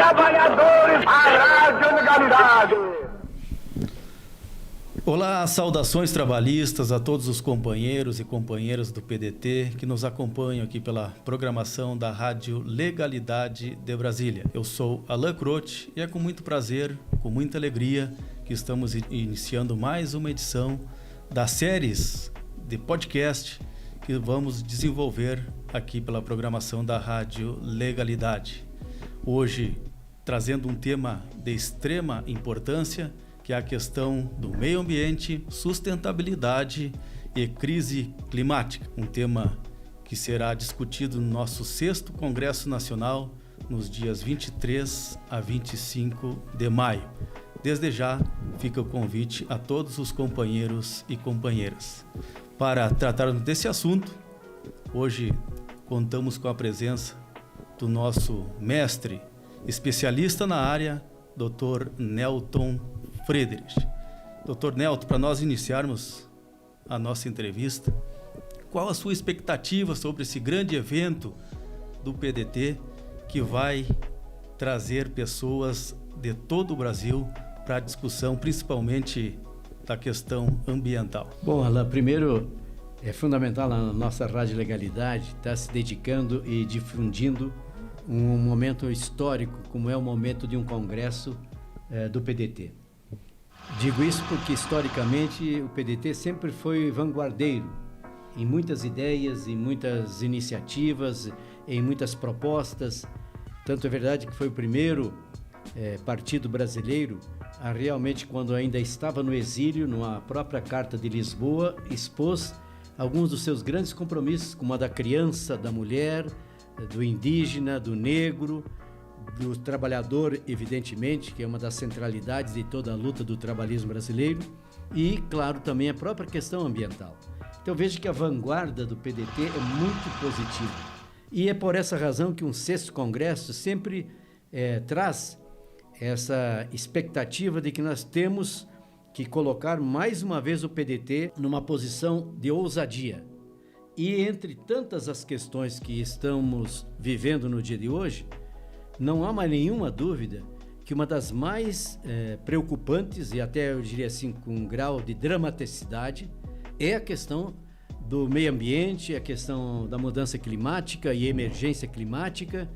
trabalhadores, a Rádio Legalidade. Olá, saudações trabalhistas a todos os companheiros e companheiras do PDT que nos acompanham aqui pela programação da Rádio Legalidade de Brasília. Eu sou Alain Croce e é com muito prazer, com muita alegria que estamos iniciando mais uma edição das séries de podcast que vamos desenvolver aqui pela programação da Rádio Legalidade. Hoje, trazendo um tema de extrema importância, que é a questão do meio ambiente, sustentabilidade e crise climática. Um tema que será discutido no nosso 6º Congresso Nacional, nos dias 23 a 25 de maio. Desde já, fica o convite a todos os companheiros e companheiras. Para tratarmos desse assunto, hoje contamos com a presença do nosso mestre, especialista na área, Dr. Nelton Friedrich. Dr. Nelton, para nós iniciarmos a nossa entrevista, qual a sua expectativa sobre esse grande evento do PDT que vai trazer pessoas de todo o Brasil para a discussão, principalmente da questão ambiental? Bom, Alain, primeiro é fundamental a nossa Rádio Legalidade estar se dedicando e difundindo um momento histórico, como é o momento de um congresso do PDT. Digo isso porque, historicamente, o PDT sempre foi vanguardeiro em muitas ideias, em muitas iniciativas, em muitas propostas. Tanto é verdade que foi o primeiro partido brasileiro a realmente, quando ainda estava no exílio, numa própria Carta de Lisboa, expôs alguns dos seus grandes compromissos, como a da criança, da mulher, do indígena, do negro, do trabalhador, evidentemente, que é uma das centralidades de toda a luta do trabalhismo brasileiro, e, claro, também a própria questão ambiental. Então, vejo que a vanguarda do PDT é muito positiva. E é por essa razão que um 6º Congresso sempre traz essa expectativa de que nós temos que colocar mais uma vez o PDT numa posição de ousadia. E entre tantas as questões que estamos vivendo no dia de hoje, não há mais nenhuma dúvida que uma das mais preocupantes, e até eu diria assim com um grau de dramaticidade, é a questão do meio ambiente, a questão da mudança climática e emergência climática,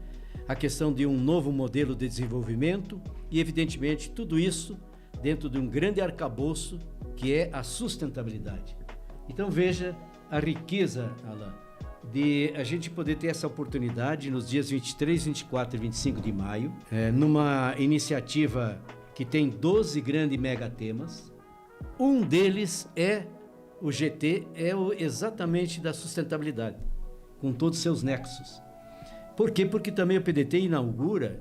a questão de um novo modelo de desenvolvimento e, evidentemente, tudo isso dentro de um grande arcabouço que é a sustentabilidade. Então veja a riqueza, Alain, de a gente poder ter essa oportunidade nos dias 23, 24 e 25 de maio, numa iniciativa que tem 12 grandes megatemas. Um deles é o GT, exatamente da sustentabilidade, com todos os seus nexos. Por quê? Porque também o PDT inaugura,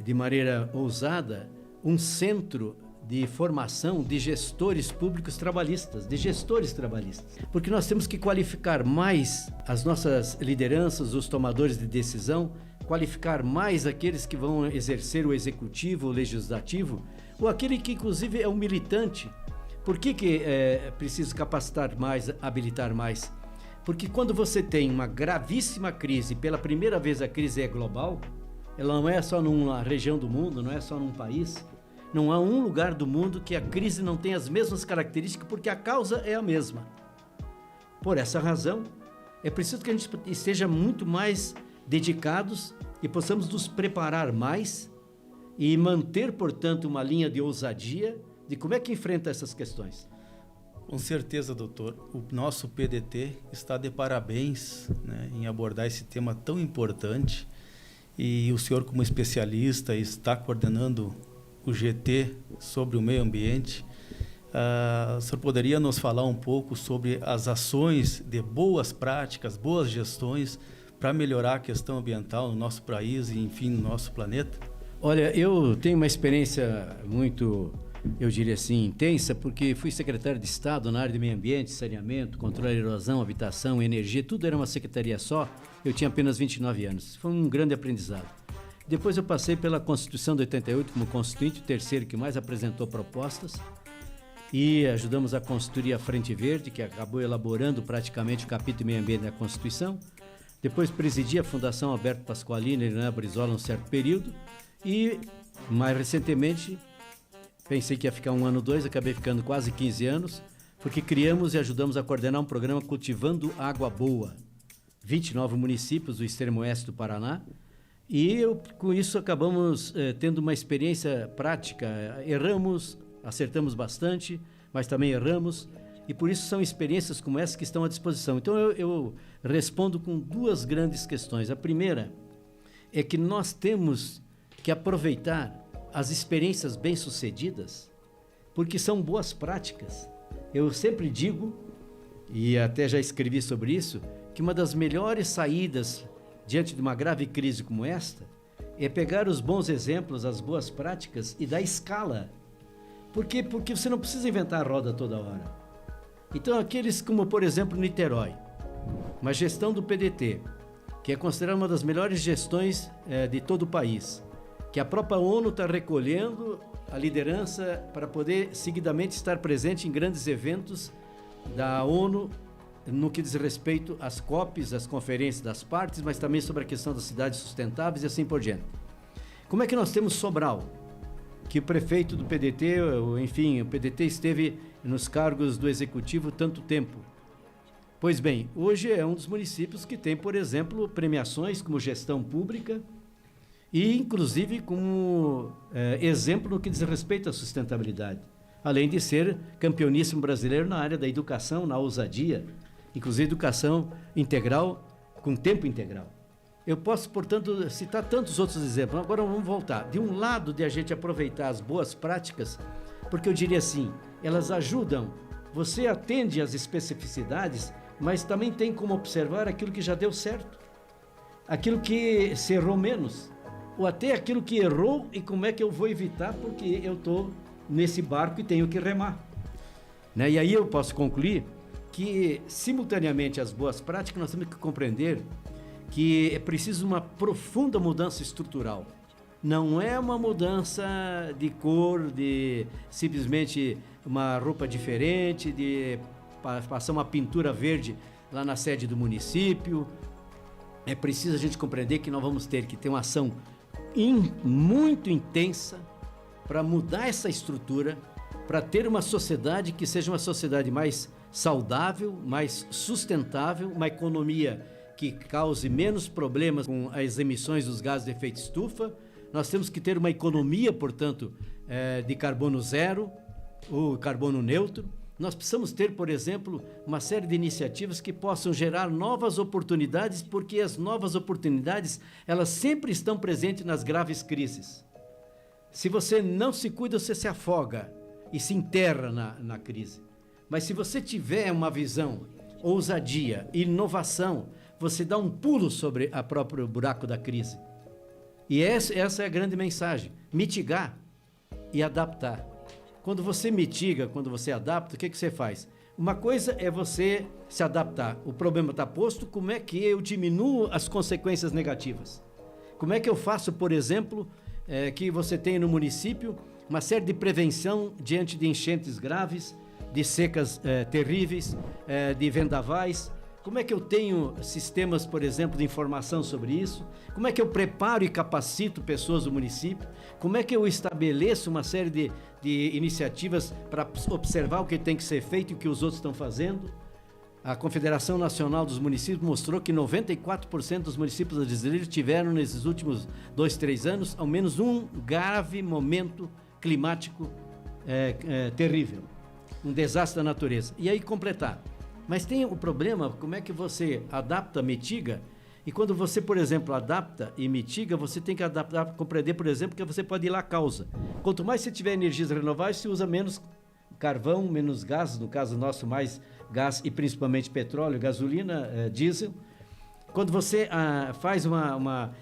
de maneira ousada, um centro de formação de gestores públicos trabalhistas, de gestores trabalhistas. Porque nós temos que qualificar mais as nossas lideranças, os tomadores de decisão, qualificar mais aqueles que vão exercer o executivo, o legislativo, ou aquele que inclusive é um militante. Por que é preciso capacitar mais, habilitar mais? Porque quando você tem uma gravíssima crise, pela primeira vez a crise é global, ela não é só numa região do mundo, não é só num país. Não há um lugar do mundo que a crise não tenha as mesmas características, porque a causa é a mesma. Por essa razão, é preciso que a gente esteja muito mais dedicados e possamos nos preparar mais e manter, portanto, uma linha de ousadia de como é que enfrenta essas questões. Com certeza, doutor. O nosso PDT está de parabéns, né, em abordar esse tema tão importante. E o senhor, como especialista, está coordenando o GT sobre o meio ambiente. O senhor poderia nos falar um pouco sobre as ações de boas práticas, boas gestões para melhorar a questão ambiental no nosso país e, enfim, no nosso planeta? Olha, eu tenho uma experiência muito, eu diria assim, intensa, porque fui secretário de Estado na área de meio ambiente, saneamento, controle de erosão, habitação, energia, tudo era uma secretaria só. Eu tinha apenas 29 anos. Foi um grande aprendizado. Depois eu passei pela Constituição de 88 como constituinte, o terceiro que mais apresentou propostas, e ajudamos a constituir a Frente Verde, que acabou elaborando praticamente o capítulo de meio ambiente da Constituição. Depois presidi a Fundação Alberto Pasqualini e Helena Brizola um certo período, E, mais recentemente, pensei que ia ficar 1 ano, 2, acabei ficando quase 15 anos, porque criamos e ajudamos a coordenar um programa Cultivando Água Boa. 29 municípios do extremo oeste do Paraná. E com isso acabamos tendo uma experiência prática. Erramos, acertamos bastante, mas também erramos. E por isso são experiências como essa que estão à disposição. Então eu respondo com 2 grandes questões. A primeira é que nós temos que aproveitar as experiências bem-sucedidas, porque são boas práticas. Eu sempre digo, e até já escrevi sobre isso, que uma das melhores saídas diante de uma grave crise como esta é pegar os bons exemplos, as boas práticas e dar escala. Por quê? Porque você não precisa inventar a roda toda hora. Então, aqueles como, por exemplo, Niterói, uma gestão do PDT, que é considerada uma das melhores gestões de todo o país, que a própria ONU está recolhendo a liderança para poder seguidamente estar presente em grandes eventos da ONU no que diz respeito às COPs, às conferências das partes, mas também sobre a questão das cidades sustentáveis e assim por diante. Como é que nós temos Sobral? Que o prefeito do PDT, enfim, o PDT esteve nos cargos do executivo tanto tempo. Pois bem, hoje é um dos municípios que tem, por exemplo, premiações como gestão pública e, inclusive, como exemplo no que diz respeito à sustentabilidade, além de ser campeoníssimo brasileiro na área da educação, na ousadia, inclusive educação integral, com tempo integral. Eu posso, portanto, citar tantos outros exemplos. Agora vamos voltar. De um lado, de a gente aproveitar as boas práticas, porque eu diria assim, elas ajudam, você atende às especificidades, mas também tem como observar aquilo que já deu certo, aquilo que se errou menos, ou até aquilo que errou e como é que eu vou evitar, porque eu estou nesse barco e tenho que remar. Né? E aí eu posso concluir que, simultaneamente às boas práticas, nós temos que compreender que é preciso uma profunda mudança estrutural. Não é uma mudança de cor, de simplesmente uma roupa diferente, de passar uma pintura verde lá na sede do município. É preciso a gente compreender que nós vamos ter que ter uma ação muito intensa para mudar essa estrutura, para ter uma sociedade que seja uma sociedade mais saudável, mais sustentável, uma economia que cause menos problemas com as emissões dos gases de efeito estufa. Nós temos que ter uma economia, portanto, de carbono zero ou carbono neutro. Nós precisamos ter, por exemplo, uma série de iniciativas que possam gerar novas oportunidades, porque as novas oportunidades, elas sempre estão presentes nas graves crises. Se você não se cuida, você se afoga e se enterra na crise. Mas se você tiver uma visão, ousadia, inovação, você dá um pulo sobre o próprio buraco da crise. E essa é a grande mensagem, mitigar e adaptar. Quando você mitiga, quando você adapta, o que você faz? Uma coisa é você se adaptar, o problema está posto, como é que eu diminuo as consequências negativas? Como é que eu faço, por exemplo, que você tem no município uma série de prevenção diante de enchentes graves, de secas terríveis, de vendavais? Como é que eu tenho sistemas, por exemplo, de informação sobre isso? Como é que eu preparo e capacito pessoas do município? Como é que eu estabeleço uma série de iniciativas para observar o que tem que ser feito e o que os outros estão fazendo? A Confederação Nacional dos Municípios mostrou que 94% dos municípios brasileiros tiveram, nesses últimos 2, 3 anos, ao menos um grave momento climático terrível, um desastre da natureza. E aí completar. Mas tem o problema, como é que você adapta, mitiga, e quando você, por exemplo, adapta e mitiga, você tem que adaptar, compreender, por exemplo, que você pode ir lá à causa. Quanto mais você tiver energias renováveis, você usa menos carvão, menos gás, no caso nosso, mais gás e principalmente petróleo, gasolina, diesel. Quando você faz uma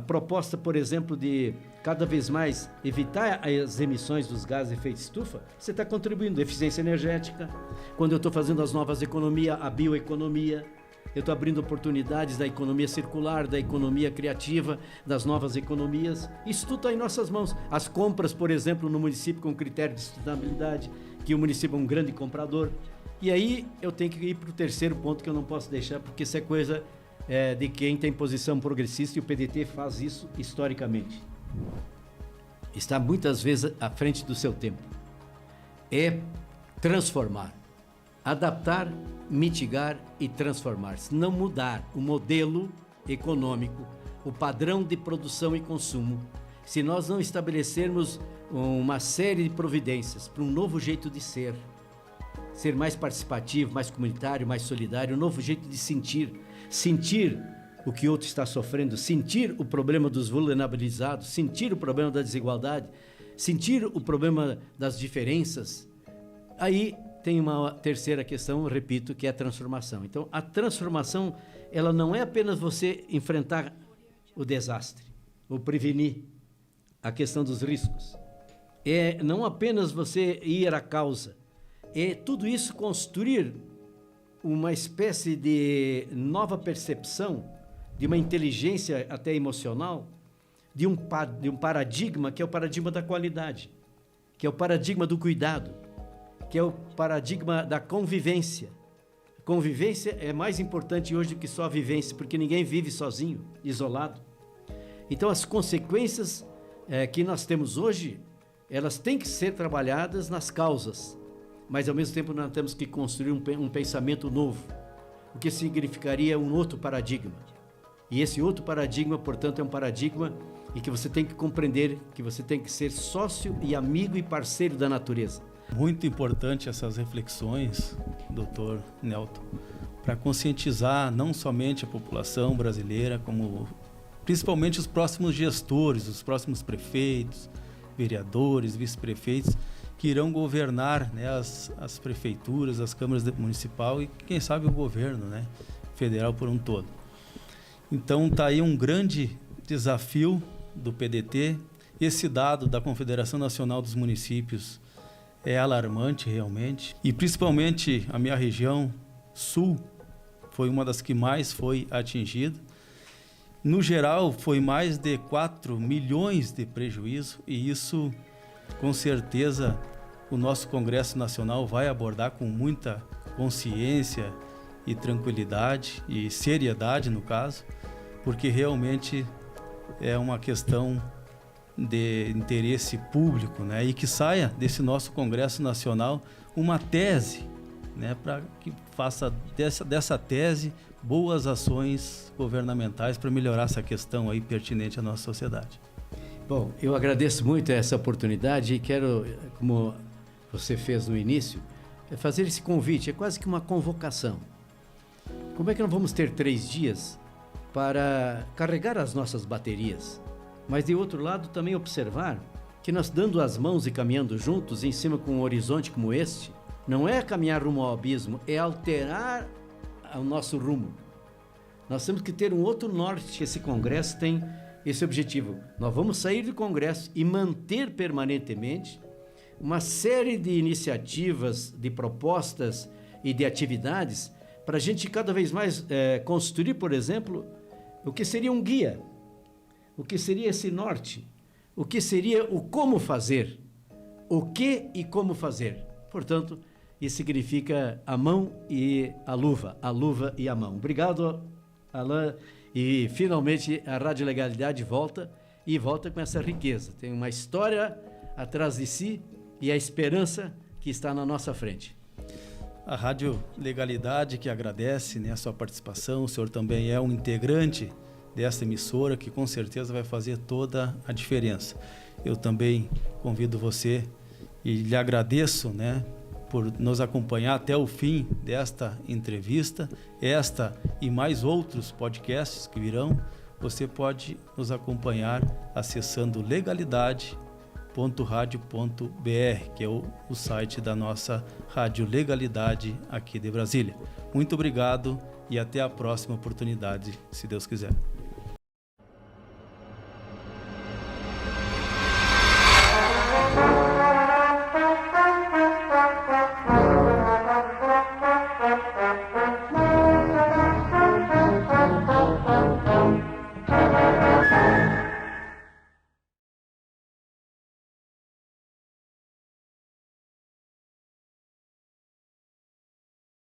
proposta, por exemplo, de cada vez mais evitar as emissões dos gases de efeito estufa, você está contribuindo. Eficiência energética, quando eu estou fazendo as novas economias, a bioeconomia, eu estou abrindo oportunidades da economia circular, da economia criativa, das novas economias. Isso tudo está em nossas mãos. As compras, por exemplo, no município com critério de sustentabilidade, que o município é um grande comprador. E aí eu tenho que ir para o terceiro ponto que eu não posso deixar, porque isso é coisa de quem tem posição progressista, e o PDT faz isso historicamente. está muitas vezes à frente do seu tempo. É transformar, adaptar, mitigar e transformar. Se não mudar o modelo econômico, o padrão de produção e consumo, se nós não estabelecermos uma série de providências para um novo jeito de ser mais participativo, mais comunitário, mais solidário, um novo jeito de sentir o que o outro está sofrendo, sentir o problema dos vulnerabilizados, sentir o problema da desigualdade, sentir o problema das diferenças. Aí tem uma terceira questão, repito, que é a transformação. Então, a transformação, ela não é apenas você enfrentar o desastre, ou prevenir a questão dos riscos. É não apenas você ir à causa, é tudo isso construir uma espécie de nova percepção, de uma inteligência até emocional, de um paradigma que é o paradigma da qualidade, que é o paradigma do cuidado, que é o paradigma da convivência. Convivência é mais importante hoje do que só a vivência, porque ninguém vive sozinho, isolado. Então, as consequências que nós temos hoje, elas têm que ser trabalhadas nas causas, mas ao mesmo tempo nós temos que construir um pensamento novo, o que significaria um outro paradigma. E esse outro paradigma, portanto, é um paradigma em que você tem que compreender que você tem que ser sócio e amigo e parceiro da natureza. Muito importante essas reflexões, Dr. Nelton, para conscientizar não somente a população brasileira, como principalmente os próximos gestores, os próximos prefeitos, vereadores, vice-prefeitos, que irão governar, né, as prefeituras, as câmaras municipal e, quem sabe, o governo, né, federal por um todo. Então, está aí um grande desafio do PDT. Esse dado da Confederação Nacional dos Municípios é alarmante, realmente. E, principalmente, a minha região sul foi uma das que mais foi atingida. No geral, foi mais de 4 milhões de prejuízo e isso, com certeza, o nosso Congresso Nacional vai abordar com muita consciência e tranquilidade e seriedade, no caso, porque realmente é uma questão de interesse público, né? E que saia desse nosso Congresso Nacional uma tese, né? Para que faça dessa tese boas ações governamentais para melhorar essa questão aí pertinente à nossa sociedade. Bom, eu agradeço muito essa oportunidade e quero, como você fez no início, fazer esse convite, é quase que uma convocação. Como é que nós vamos ter 3 dias para carregar as nossas baterias? Mas, de outro lado, também observar que nós, dando as mãos e caminhando juntos, em cima com um horizonte como este, não é caminhar rumo ao abismo, é alterar o nosso rumo. Nós temos que ter um outro norte. Esse Congresso tem esse objetivo. Nós vamos sair do Congresso e manter permanentemente uma série de iniciativas, de propostas e de atividades para a gente cada vez mais construir, por exemplo, o que seria um guia, o que seria esse norte, o que seria o como fazer, o que e como fazer. Portanto, isso significa a mão e a luva e a mão. Obrigado, Alain, e finalmente a Rádio Legalidade volta com essa riqueza. Tem uma história atrás de si e a esperança que está na nossa frente. A Rádio Legalidade que agradece, né, a sua participação. O senhor também é um integrante dessa emissora que com certeza vai fazer toda a diferença. Eu também convido você e lhe agradeço, né, por nos acompanhar até o fim desta entrevista, esta e mais outros podcasts que virão. Você pode nos acompanhar acessando legalidade.radio.br, que é o site da nossa Rádio Legalidade aqui de Brasília. Muito obrigado e até a próxima oportunidade, se Deus quiser.